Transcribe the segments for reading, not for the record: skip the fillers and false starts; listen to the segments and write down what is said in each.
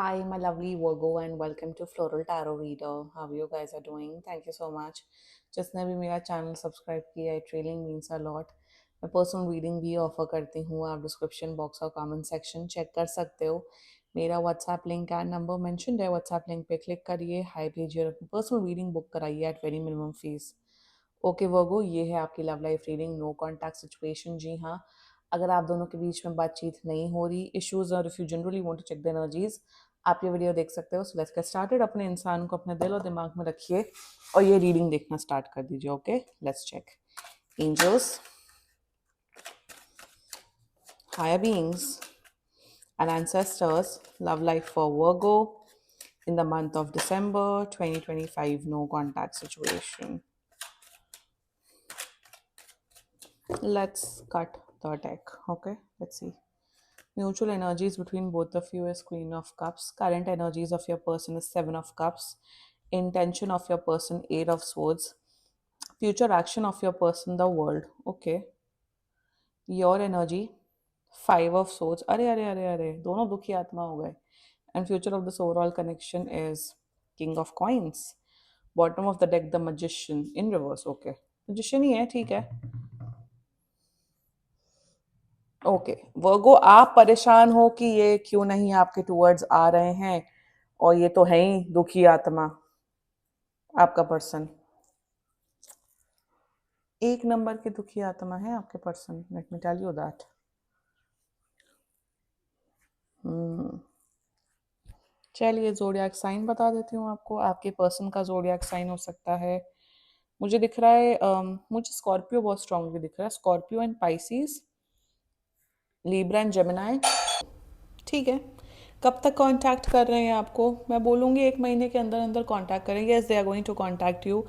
Hi, my lovely Virgo, and welcome to Floral Tarot Reader. How you guys are doing? Thank you so much. जिसने भी मेरा channel subscribe किया है, trailing means a lot. मैं personal reading भी offer करती हूँ. आप डिस्क्रिप्शन बॉक्स और कमेंट सेक्शन चेक कर सकते हो. मेरा WhatsApp link and number mentioned है. व्हाट्सएप लिंक पे क्लिक करिए, हाई भेजिए और अपनी पर्सनल रीडिंग बुक कराइए at very minimum fees. Okay Virgo, ये है आपकी love life reading. No contact situation. जी हाँ, अगर आप दोनों के बीच में बातचीत नहीं हो रही, इश्यूज, और if you generally want to check the energies, आप ये वीडियो देख सकते हो. So let's get started. अपने इंसान को अपने दिल और दिमाग में रखिए और ये रीडिंग देखना स्टार्ट कर दीजिए. Okay, let's check. Angels, higher beings and ancestors, love life for Virgo in the month of December 2025. No contact situation. Let's cut the deck. Okay, let's see. Mutual energies between both of you is Queen of Cups. Current energies of your person is Seven of Cups. Intention of your person, Eight of Swords. Future action of your person, the World. Okay. Your energy, Five of Swords. अरे अरे अरे अरे, दोनों दुखी आत्मा हो गए. And future of this overall connection is King of Coins. Bottom of the deck, the Magician in reverse. Okay. Magician ही है, ठीक है. ओके वर्गो, आप परेशान हो कि ये क्यों नहीं आपके टूवर्ड्स आ रहे हैं, और ये तो है ही दुखी आत्मा. आपका पर्सन एक नंबर की दुखी आत्मा है. आपके person, let me tell you that. चलिए जोडियाक साइन बता देती हूँ आपको. आपके पर्सन का जोडियाक साइन हो सकता है, मुझे दिख रहा है, मुझे स्कॉर्पियो बहुत स्ट्रांगली दिख रहा है. Scorpio and Pisces, Libra and Gemini. ठीक है, कब तक कांटेक्ट कर रहे हैं आपको? मैं बोलूँगी 1 महीने के अंदर अंदर कांटेक्ट करेंगे. Yes, they are going to contact you.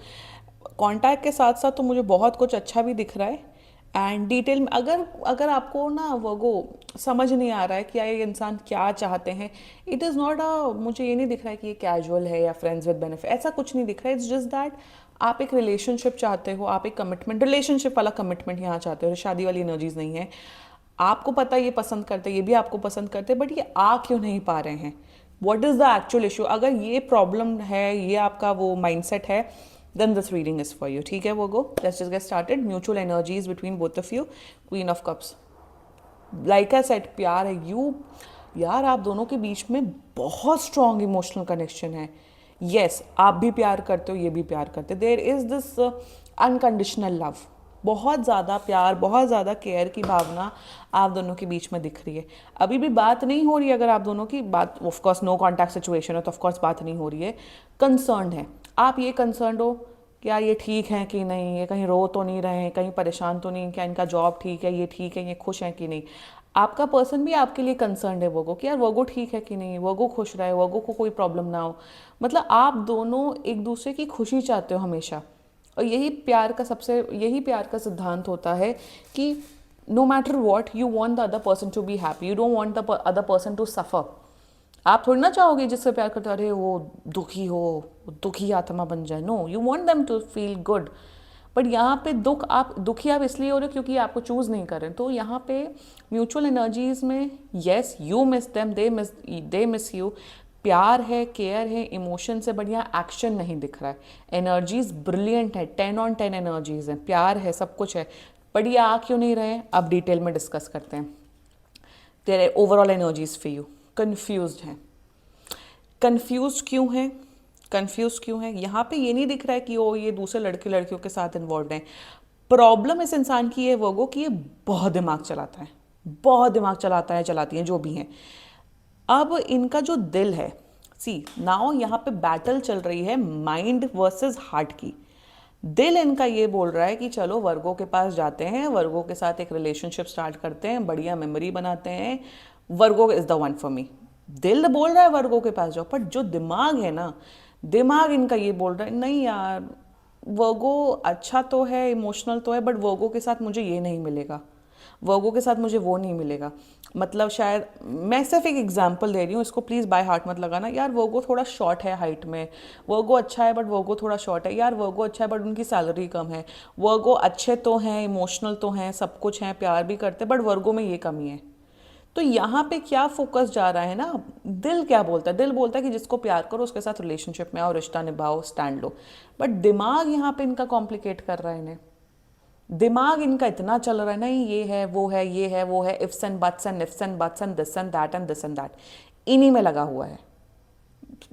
Contact के साथ साथ तो मुझे बहुत कुछ अच्छा भी दिख रहा है. एंड डिटेल में अगर अगर आपको ना वो समझ नहीं आ रहा है कि ये इंसान क्या चाहते हैं, इट इज़ नॉट अ, मुझे ये नहीं दिख रहा है कि ये कैजुअल है या फ्रेंड्स विद बेनिफिट, ऐसा कुछ नहीं दिख रहा है. इट्स जस्ट दैट आप एक रिलेशनशिप चाहते हो, आप एक कमिटमेंट, रिलेशनशिप वाला कमिटमेंट यहाँ चाहते हो. शादी वाली एनर्जीज नहीं है. आपको पता है ये पसंद करते, ये भी आपको पसंद करते, बट ये आ क्यों नहीं पा रहे हैं? What is the actual issue? अगर ये प्रॉब्लम है, ये आपका वो माइंडसेट है, then this reading is for you. ठीक है वो गो, let's just get started. Mutual energies between both of you. Queen of Cups. Like I said, प्यार है. यू यार, आप दोनों के बीच में बहुत स्ट्रॉन्ग इमोशनल कनेक्शन है. यस, आप भी प्यार करते हो, ये भी प्यार करते. There is this unconditional love. बहुत ज़्यादा प्यार, बहुत ज़्यादा केयर की भावना आप दोनों के बीच में दिख रही है. अभी भी बात नहीं हो रही है. अगर आप दोनों की बात, ऑफकोर्स नो कॉन्टैक्ट सिचुएशन है तो ऑफकोर्स बात नहीं हो रही है. कंसर्न है, आप ये कंसर्न हो कि यार ये ठीक है कि नहीं, ये कहीं रो तो नहीं रहे हैं, कहीं परेशान तो नहीं, क्या इनका जॉब ठीक है, ये ठीक है, ये खुश है कि नहीं. आपका पर्सन भी आपके लिए कंसर्न है वोगो, कि यार वोगो ठीक है कि नहीं, वोगो खुश रहे, वोगो को कोई प्रॉब्लम ना हो. मतलब आप दोनों एक दूसरे की खुशी चाहते हो हमेशा. और यही प्यार का सिद्धांत होता है कि no matter what, you want the other person to be happy, you don't want the other person to suffer. आप थोड़ी ना चाहोगे जिससे प्यार करते अरे वो दुखी हो, दुखी आत्मा बन जाए. No, you want them to feel good. But यहाँ पे दुखी आप इसलिए हो रहे हो क्योंकि आपको चूज नहीं कर रहे. तो यहाँ पे म्यूचुअल एनर्जीज में, yes you miss them, they miss you. प्यार है, केयर है, इमोशन से बढ़िया एक्शन नहीं दिख रहा है. एनर्जीज ब्रिलियंट है, 10 on 10 एनर्जीज हैं, प्यार है, सब कुछ है. बट ये आ क्यों नहीं रहे? अब डिटेल में डिस्कस करते हैं. तेरे overall energies for you confused हैं. कन्फ्यूज क्यों है? कन्फ्यूज क्यों है? यहाँ पे ये नहीं दिख रहा है कि वो ये दूसरे लड़के लड़कियों के साथ इन्वॉल्व हैं. प्रॉब्लम इस इंसान की है वो कि ये बहुत दिमाग चलाता है, बहुत दिमाग चलाता है, चलाती हैं जो भी हैं. अब इनका जो दिल है, सी नाउ यहाँ पे बैटल चल रही है माइंड वर्सेस हार्ट की. दिल इनका ये बोल रहा है कि चलो वर्गो के पास जाते हैं, वर्गो के साथ एक रिलेशनशिप स्टार्ट करते हैं, बढ़िया मेमोरी बनाते हैं, Virgo is the one for me. दिल बोल रहा है वर्गो के पास जाओ, पर जो दिमाग है ना, दिमाग इनका ये बोल रहा है नहीं यार, वर्गो अच्छा तो है, इमोशनल तो है, बट वर्गो के साथ मुझे ये नहीं मिलेगा, वर्गो के साथ मुझे वो नहीं मिलेगा. मतलब शायद, मैं सिर्फ एक एग्जांपल दे रही हूँ, इसको प्लीज़ बाय हार्ट मत लगाना. यार वर्गो थोड़ा शॉर्ट है हाइट में, वर्गो अच्छा है बट वर्गो थोड़ा शॉर्ट है. यार वर्गो अच्छा है बट उनकी सैलरी कम है. वर्गो अच्छे तो हैं, इमोशनल तो हैं, सब कुछ हैं, प्यार भी करते, बट वर्गो में ये कमी है. तो यहाँ पे क्या फोकस जा रहा है ना, दिल क्या बोलता है, दिल बोलता है कि जिसको प्यार करो उसके साथ रिलेशनशिप में आओ, रिश्ता निभाओ, स्टैंड लो। बट दिमाग यहाँ पे इनका कॉम्प्लिकेट कर रहा है इन्हें। दिमाग इनका इतना चल रहा है, नहीं ये है वो है ये है वो है, ifs and buts and ifs and buts and this and that and this and that, इन्हीं में लगा हुआ है।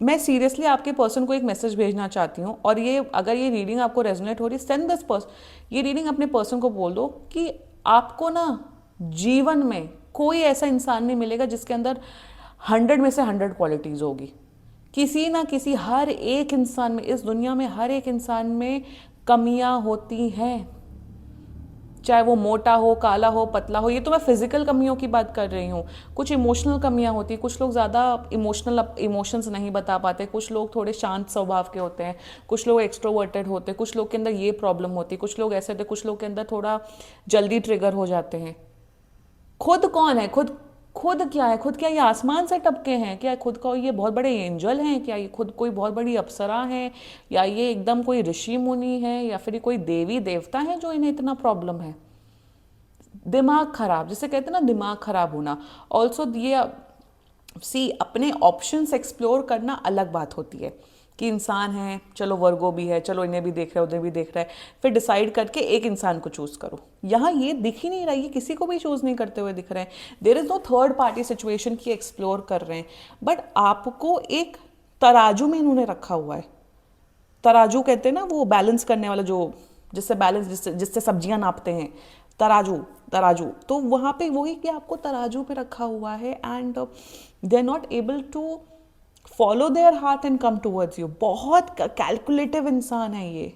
मैं सीरियसली आपके पर्सन को एक मैसेज भेजना चाहती हूँ, और ये अगर ये रीडिंग आपको रेजोनेट हो रही, सेंड दिस पर्सन, ये रीडिंग अपने पर्सन को बोल दो कि आपको ना जीवन में कोई ऐसा इंसान नहीं मिलेगा जिसके अंदर 100 में से 100 क्वालिटीज़ होगी। किसी ना किसी, हर एक इंसान में, इस दुनिया में हर एक इंसान में कमियां होती हैं, चाहे वो मोटा हो, काला हो, पतला हो। ये तो मैं फिजिकल कमियों की बात कर रही हूँ। कुछ इमोशनल कमियां होती हैं, कुछ लोग ज़्यादा इमोशंस नहीं बता पाते, कुछ लोग थोड़े शांत स्वभाव के होते हैं, कुछ लोग एक्सट्रोवर्टेड होते हैं, कुछ लोग के अंदर ये प्रॉब्लम होती है, कुछ लोग ऐसे होते हैं, कुछ लोग के अंदर थोड़ा जल्दी ट्रिगर हो जाते हैं। खुद कौन है, खुद खुद क्या है, खुद क्या ये आसमान से टपके हैं, क्या खुद का ये बहुत बड़े एंजल हैं, क्या ये खुद कोई बहुत बड़ी अप्सरा हैं, या ये एकदम कोई ऋषि मुनि है, या फिर कोई देवी देवता है जो इन्हें इतना प्रॉब्लम है। दिमाग खराब, जिसे कहते हैं ना दिमाग खराब होना। ऑल्सो ये सी, अपने ऑप्शंस एक्सप्लोर करना अलग बात होती है कि इंसान है, चलो वर्गो भी है, चलो इन्हें भी देख रहा है उधर भी देख रहा है, फिर डिसाइड करके एक इंसान को चूज करो। यहाँ ये दिख ही नहीं रहा, ये किसी को भी चूज नहीं करते हुए दिख रहे हैं। There is no third party situation की एक्सप्लोर कर रहे हैं, बट आपको एक तराजू में इन्होंने रखा हुआ है। तराजू कहते हैं ना, वो बैलेंस करने वाला, जो जिससे बैलेंस, जिससे जिससे सब्जियां नापते हैं, तराजू। तराजू तो वहाँ पे वही कि आपको तराजू पे रखा हुआ है, and they are not able to follow their heart and come towards you. बहुत कैलकुलेटिव इंसान है ये,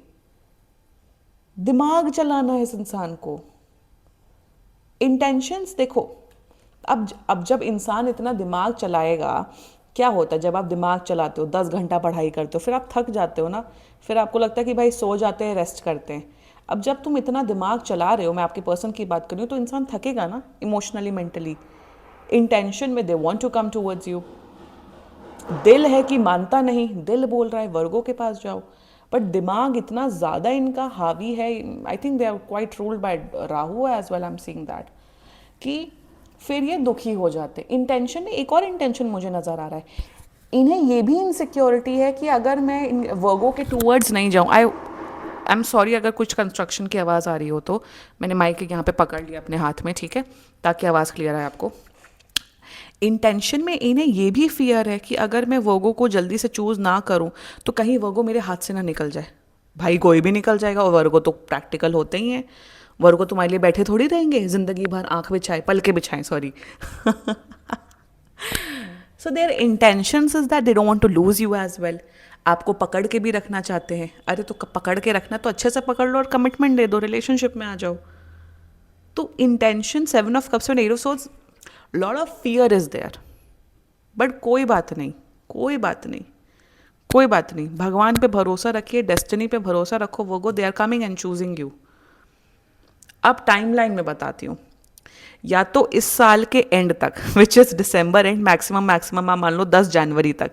दिमाग चलाना है इस इंसान को। इंटेंशंस देखो, अब जब इंसान इतना दिमाग चलाएगा, क्या होता है जब आप दिमाग चलाते हो, 10 घंटा पढ़ाई करते हो, फिर आप थक जाते हो ना, फिर आपको लगता है कि भाई सो जाते हैं, रेस्ट करते हैं। अब जब तुम इतना दिमाग चला रहे हो, मैं आपके पर्सन की बात कर रही हूँ, तो इंसान थकेगा ना, इमोशनली, मेंटली। इंटेंशन में they want to come towards you. दिल है कि मानता नहीं, दिल बोल रहा है वर्गों के पास जाओ, बट दिमाग इतना ज़्यादा इनका हावी है। I think they are quite ruled by Rahu as well, I am seeing that, कि फिर ये दुखी हो जाते। इंटेंशन, एक और इंटेंशन मुझे नज़र आ रहा है, इन्हें ये भी इनसिक्योरिटी है कि अगर मैं इन वर्गों के टूवर्ड्स नहीं जाऊँ, आई एम सॉरी अगर कुछ कंस्ट्रक्शन की आवाज़ आ रही हो तो, मैंने माइक यहाँ पे पकड़ लिया अपने हाथ में, ठीक है, ताकि आवाज़ क्लियर आए आपको। इंटेंशन में इन्हें ये भी फियर है कि अगर मैं वर्गो को जल्दी से चूज़ ना करूं तो कहीं वर्गो मेरे हाथ से ना निकल जाए। भाई कोई भी निकल जाएगा, और वर्गो तो प्रैक्टिकल होते ही हैं। वर्गो तुम्हारे लिए बैठे थोड़ी रहेंगे ज़िंदगी भर, आंख बिछाए, पल के बिछाएं, sorry. So their intentions is that they don't want to lose you as well. आपको पकड़ के भी रखना चाहते हैं। अरे तो पकड़ के रखना तो अच्छे से पकड़ लो और कमिटमेंट दे दो, रिलेशनशिप में आ जाओ। तो intention, 7 of cups and 8 of swords, lot of fear is there, but कोई बात नहीं, कोई बात नहीं, कोई बात नहीं। भगवान पे भरोसा रखिए, डेस्टिनी पे भरोसा रखो, Virgo, they are coming and choosing you. अब टाइमलाइन में बताती हूँ, या तो इस साल के एंड तक, which is December and, maximum maximum आप मान लो 10 जनवरी तक,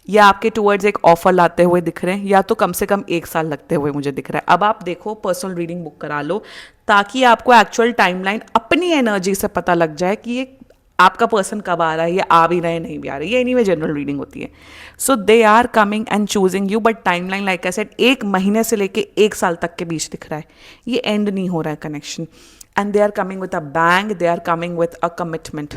या आपके टूवर्ड्स एक ऑफर लाते हुए दिख रहे हैं, या तो कम से कम 1 साल लगते हुए मुझे दिख रहा है। अब आप देखो, पर्सनल रीडिंग बुक करा लो, ताकि आपको एक्चुअल टाइमलाइन अपनी एनर्जी से पता लग जाए कि ये आपका पर्सन कब आ रहा है, या आ भी रहे नहीं भी आ रहे। ये एनीवे जनरल रीडिंग होती है। So they are coming and choosing you, but timeline like I said 1 महीने से लेके 1 साल तक के बीच दिख रहा है। ये एंड नहीं हो रहा है connection, and they are coming with a bang, they are coming with a commitment,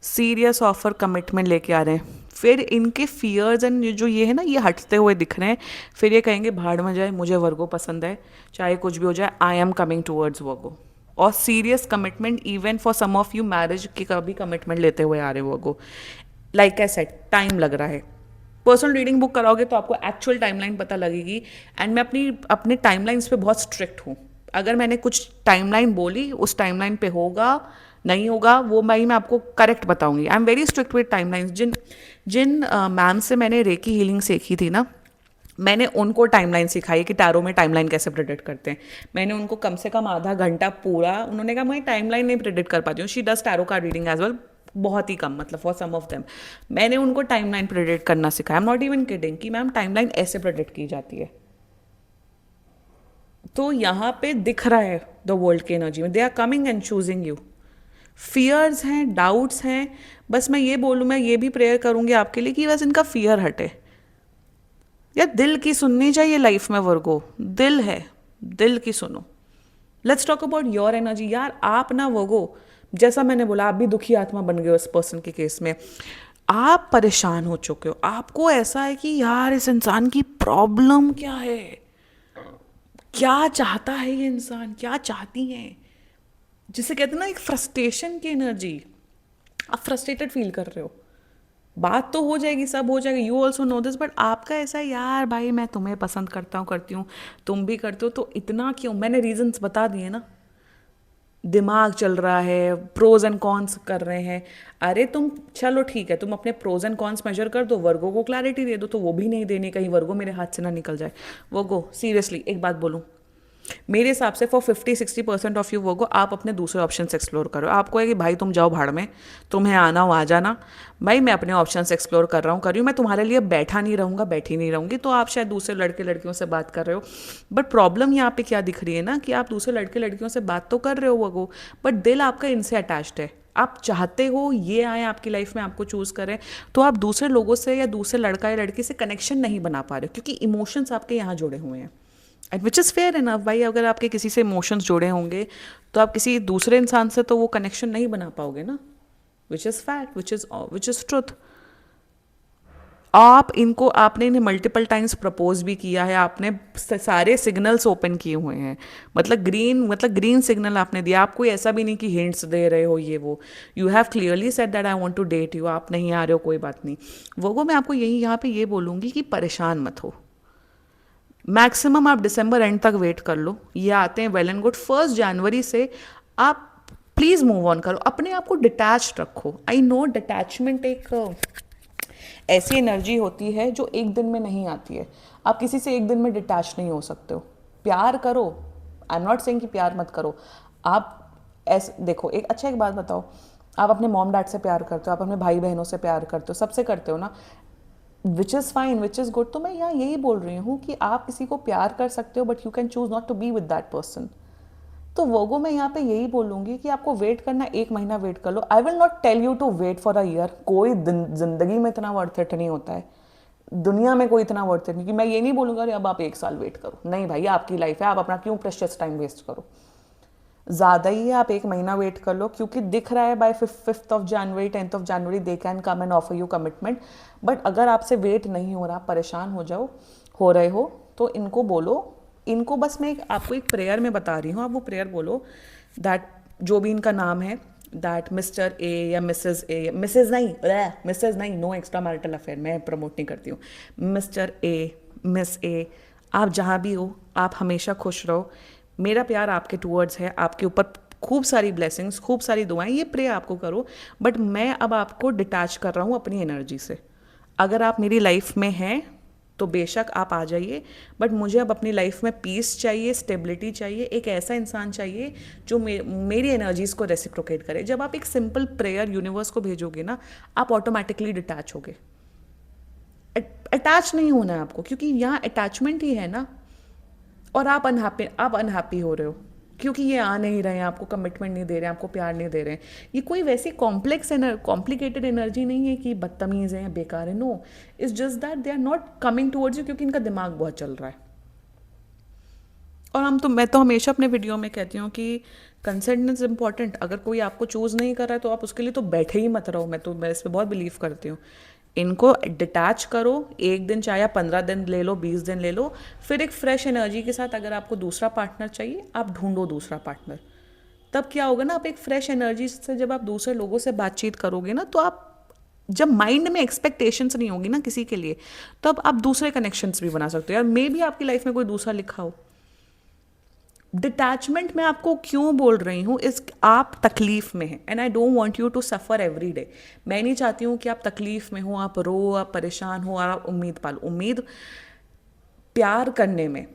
serious offer, commitment लेके आ रहे हैं। फिर इनके फियर्स एंड जो ये है ना, ये हटते हुए दिख रहे हैं। फिर ये कहेंगे भाड़ में जाए, मुझे वर्गो पसंद है, चाहे कुछ भी हो जाए, I am coming towards Virgo. और serious commitment, even for some of you marriage की कभी कमिटमेंट लेते हुए आ रहे हो Virgo. Like I said, time लग रहा है। पर्सनल रीडिंग बुक कराओगे तो आपको एक्चुअल टाइमलाइन पता लगेगी। एंड मैं अपनी अपने टाइमलाइंस पे बहुत स्ट्रिक्ट हूँ। अगर मैंने कुछ टाइमलाइन बोली, उस टाइमलाइन पे होगा नहीं होगा, वो मैं आपको करेक्ट बताऊंगी। I am very strict with timelines. जिन जिन मैम से मैंने रेकी हीलिंग सीखी थी ना, मैंने उनको टाइमलाइन सिखाई कि टैरो में टाइमलाइन कैसे प्रेडिक्ट करते हैं। मैंने उनको कम से कम आधा घंटा पूरा, उन्होंने कहा मैं टाइमलाइन नहीं प्रेडिक्ट कर पाती हूँ, she does tarot card reading as well, बहुत ही कम, मतलब फॉर सम ऑफ देम। मैंने उनको टाइमलाइन प्रेडिक्ट करना सिखाया। I am not even kidding कि मैम टाइमलाइन ऐसे प्रेडिक्ट की जाती है। तो यहाँ पे दिख रहा है द वर्ल्ड की एनर्जी में, they are coming and choosing you. Fears हैं, डाउट्स हैं, बस मैं ये बोलूँ, मैं ये भी प्रेयर करूँगी आपके लिए कि बस इनका फियर हटे। यार दिल की सुननी चाहिए लाइफ में वर्गो, दिल है, दिल की सुनो। Let's talk about your energy. यार आप ना वर्गो, जैसा मैंने बोला, आप भी दुखी आत्मा बन गए हो इस पर्सन के केस में। आप परेशान हो चुके हो, आपको ऐसा है कि यार इस इंसान की प्रॉब्लम क्या है, क्या चाहता है ये इंसान, क्या चाहती है, जिसे कहते हैं ना एक फ्रस्ट्रेशन की एनर्जी। आप फ्रस्ट्रेटेड फील कर रहे हो, बात तो हो जाएगी, सब हो जाएगा, you also know this, but आपका ऐसा है यार भाई मैं तुम्हें पसंद करता हूँ, करती हूँ, तुम भी करते हो, तो इतना क्यों। मैंने रीजंस बता दिए ना, दिमाग चल रहा है, प्रोज एंड कॉन्स कर रहे हैं। अरे तुम चलो ठीक है, तुम अपने प्रोज एंड कॉन्स मेजर कर दो, वर्गो को क्लैरिटी दे दो, तो वो भी नहीं देनी, कहीं वर्गो मेरे हाथ से ना निकल जाए। वर्गो सीरियसली एक बात बोलूँ, मेरे हिसाब से फॉर 50-60% ऑफ यू वर्गो, आप अपने दूसरे ऑप्शन एक्सप्लोर करो। आपको है कि भाई तुम जाओ भाड़ में, तुम्हें आना हो आ जाना, भाई मैं अपने ऑप्शंस एक्सप्लोर कर रहा हूँ, कर रही हूँ, मैं तुम्हारे लिए बैठा नहीं रहूँगा, बैठी नहीं रहूँगी। तो आप शायद दूसरे लड़के लड़कियों से बात कर रहे हो, बट प्रॉब्लम यहाँ पे क्या दिख रही है ना, कि आप दूसरे लड़के लड़कियों से बात तो कर रहे हो वर्गो, बट दिल आपका इनसे अटैच्ड है। आप चाहते हो ये आए आपकी लाइफ में, आपको चूज करें, तो आप दूसरे लोगों से या दूसरे लड़का या लड़की से कनेक्शन नहीं बना पा रहे हो, क्योंकि इमोशंस आपके यहाँ जुड़े हुए हैं। And which is fair enough भाई, अगर आपके किसी से इमोशंस जुड़े होंगे तो आप किसी दूसरे इंसान से तो वो कनेक्शन नहीं बना पाओगे ना, which is fact, which is truth. आप इनको, आपने इन्हें मल्टीपल टाइम्स प्रपोज भी किया है, आपने सारे सिग्नल्स ओपन किए हुए हैं, मतलब ग्रीन सिग्नल आपने दिया, आप कोई ऐसा भी नहीं कि हिंट्स दे रहे हो ये वो, you have clearly said that I want to date you, आप नहीं आ रहे हो कोई बात नहीं। वो मैं आपको यही यहाँ पे ये बोलूँगी कि परेशान मत हो, मैक्सिमम आप दिसंबर एंड तक वेट कर लो, ये आते हैं वेल एंड गुड। 1 जनवरी से आप प्लीज़ मूव ऑन करो, अपने आप को डिटैच रखो। आई नो डिटैचमेंट एक ऐसी एनर्जी होती है जो एक दिन में नहीं आती है, आप किसी से एक दिन में डिटैच नहीं हो सकते हो। प्यार करो, आई एम नॉट सेइंग कि प्यार मत करो, आप ऐसे देखो, एक बात बताओ, आप अपने मॉम डैड से प्यार करते हो, आप अपने भाई बहनों से प्यार करते हो, सबसे करते हो ना, which is fine, which is good. तो मैं यहाँ यही बोल रही हूँ कि आप किसी को प्यार कर सकते हो, but you can choose not to be with that person. तो वोगो मैं यहाँ पे यही बोलूँगी कि आपको वेट करना, 1 महीना वेट कर लो। I will not tell you to wait for a year, कोई जिंदगी में इतना वर्थ इट नहीं होता है, दुनिया में कोई इतना वर्थ इट नहीं, कि मैं ये नहीं बोलूँगा अरे अब आप 1 साल वेट करो, नहीं भाई आपकी लाइफ है, आप अपना क्यों प्रेशियस टाइम वेस्ट करो। ज़्यादा ही है, आप 1 महीना वेट कर लो, क्योंकि दिख रहा है by 5th of January 10th of January they can come and offer you commitment. But अगर आपसे वेट नहीं हो रहा, परेशान हो रहे हो, तो इनको बोलो, इनको बस मैं आपको एक प्रेयर में बता रही हूँ, आप वो प्रेयर बोलो, दैट जो भी इनका नाम है, दैट मिस्टर ए या मिसेज ए, मिसेज नहीं, नो एक्स्ट्रा मैरिटल अफेयर, मैं प्रमोट नहीं करती हूँ। मिस्टर ए, मिस ए, आप जहाँ भी हो, आप हमेशा खुश रहो, मेरा प्यार आपके टूवर्ड्स है, आपके ऊपर खूब सारी ब्लेसिंग्स, खूब सारी दुआएं, ये प्रे आपको करो। बट मैं अब आपको डिटैच कर रहा हूँ अपनी एनर्जी से। अगर आप मेरी लाइफ में हैं तो बेशक आप आ जाइए, बट मुझे अब अपनी लाइफ में पीस चाहिए, स्टेबिलिटी चाहिए, एक ऐसा इंसान चाहिए जो मेरी एनर्जीज़ को रेसिप्रोकेट करे। जब आप एक सिंपल प्रेयर यूनिवर्स को भेजोगे ना, आप ऑटोमेटिकली डिटैच होगे। अटैच नहीं होना है आपको, क्योंकि यहाँ अटैचमेंट ही है ना, और आप अनहैप्पी हो रहे हो, क्योंकि ये आ नहीं रहे हैं, आपको कमिटमेंट नहीं दे रहे हैं, आपको प्यार नहीं दे रहे हैं। ये कोई वैसी कॉम्प्लिकेटेड एनर्जी नहीं है कि बदतमीज़ है या बेकार है, no, it's just that they are not coming towards you, क्योंकि इनका दिमाग बहुत चल रहा है। और मैं तो हमेशा अपने वीडियो में कहती हूँ कि कंसेंट इज़ इम्पॉर्टेंट। अगर कोई आपको चूज़ नहीं कर रहा है तो आप उसके लिए तो बैठे ही मत रहो, मैं इस पर बहुत बिलीव करती हूँ। इनको डिटैच करो, 1 दिन चाहे या 15 दिन ले लो, 20 दिन ले लो, फिर एक फ्रेश एनर्जी के साथ अगर आपको दूसरा पार्टनर चाहिए, आप ढूंढो दूसरा पार्टनर। तब क्या होगा ना, आप एक फ्रेश एनर्जी से जब आप दूसरे लोगों से बातचीत करोगे ना, तो आप जब माइंड में एक्सपेक्टेशंस नहीं होगी ना किसी के लिए, तब आप दूसरे कनेक्शंस भी बना सकते हो। यार मे भी आपकी लाइफ में कोई दूसरा लिखा हो। डिटैचमेंट में आपको क्यों बोल रही हूँ, इस आप तकलीफ में हैं, and I don't want you to suffer every day. मैं नहीं चाहती हूँ कि आप तकलीफ में हो, आप रो, आप परेशान हो, और आप उम्मीद पालो। उम्मीद प्यार करने में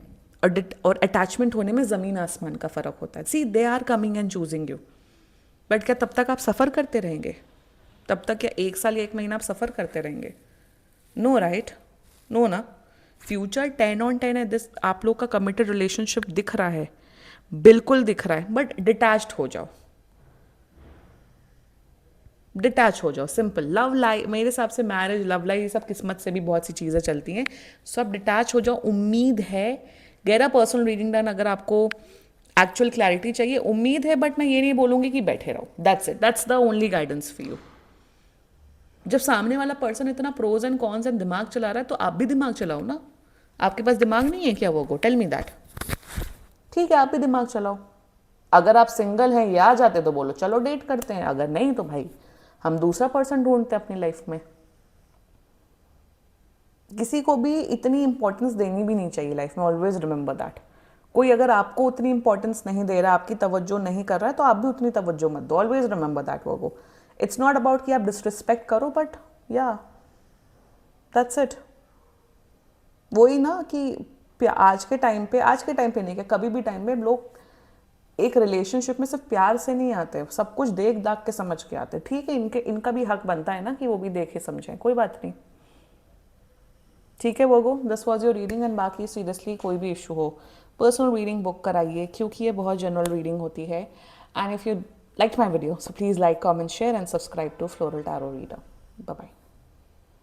और अटैचमेंट होने में ज़मीन आसमान का फ़र्क होता है। See they are coming and choosing you, but क्या तब तक आप सफ़र करते रहेंगे? तब तक क्या 1 साल या 1 महीना आप सफ़र करते रहेंगे? नो राइट, नो ना। फ्यूचर 10 on 10 है, दिस आप लोग का कमिटेड रिलेशनशिप दिख रहा है, बिल्कुल दिख रहा है, बट डिटैच्ड हो जाओ। डिटैच हो जाओ, सिंपल। लव लाइफ, मेरे हिसाब से मैरिज, लव लाइफ, ये सब किस्मत से भी बहुत सी चीज़ें चलती हैं। सो आप डिटैच हो जाओ। उम्मीद है, get a personal reading done अगर आपको एक्चुअल क्लैरिटी चाहिए। उम्मीद है, बट मैं ये नहीं बोलूँगी कि बैठे रहो। That's it, that's the only guidance for you. जब सामने वाला पर्सन इतना प्रोज एंड कॉन्स एंड दिमाग चला रहा है, तो आप भी दिमाग चलाओ ना। आपके पास दिमाग नहीं है क्या? वो टेल मी दैट। ठीक है, आप भी दिमाग चलाओ। अगर आप सिंगल हैं, ये आ जाते तो बोलो चलो डेट करते हैं, अगर नहीं तो भाई हम दूसरा पर्सन ढूंढते हैं अपनी लाइफ में। किसी को भी इतनी इंपॉर्टेंस देनी भी नहीं चाहिए लाइफ में, ऑलवेज रिमेंबर दैट। कोई अगर आपको उतनी इंपॉर्टेंस नहीं दे रहा, आपकी तवज्जो नहीं कर रहा है, तो आप भी उतनी तवज्जो मत दो। Always remember that. वो इट्स नॉट अबाउट कि आप डिसरिस्पेक्ट करो, बट या दैट्स इट। वही ना कि आज के टाइम पे नहीं, कि कभी भी टाइम पे लोग एक रिलेशनशिप में सिर्फ प्यार से नहीं आते, सब कुछ देख दाख के समझ के आते। ठीक है, इनका भी हक बनता है ना कि वो भी देखे समझें, कोई बात नहीं। ठीक है वो this was your reading. And बाकी सीरियसली कोई भी इशू हो, पर्सनल रीडिंग बुक कराइए, क्योंकि ये बहुत जनरल रीडिंग होती है। And if you like my video, so please like, comment, share and subscribe to floral tarot reader.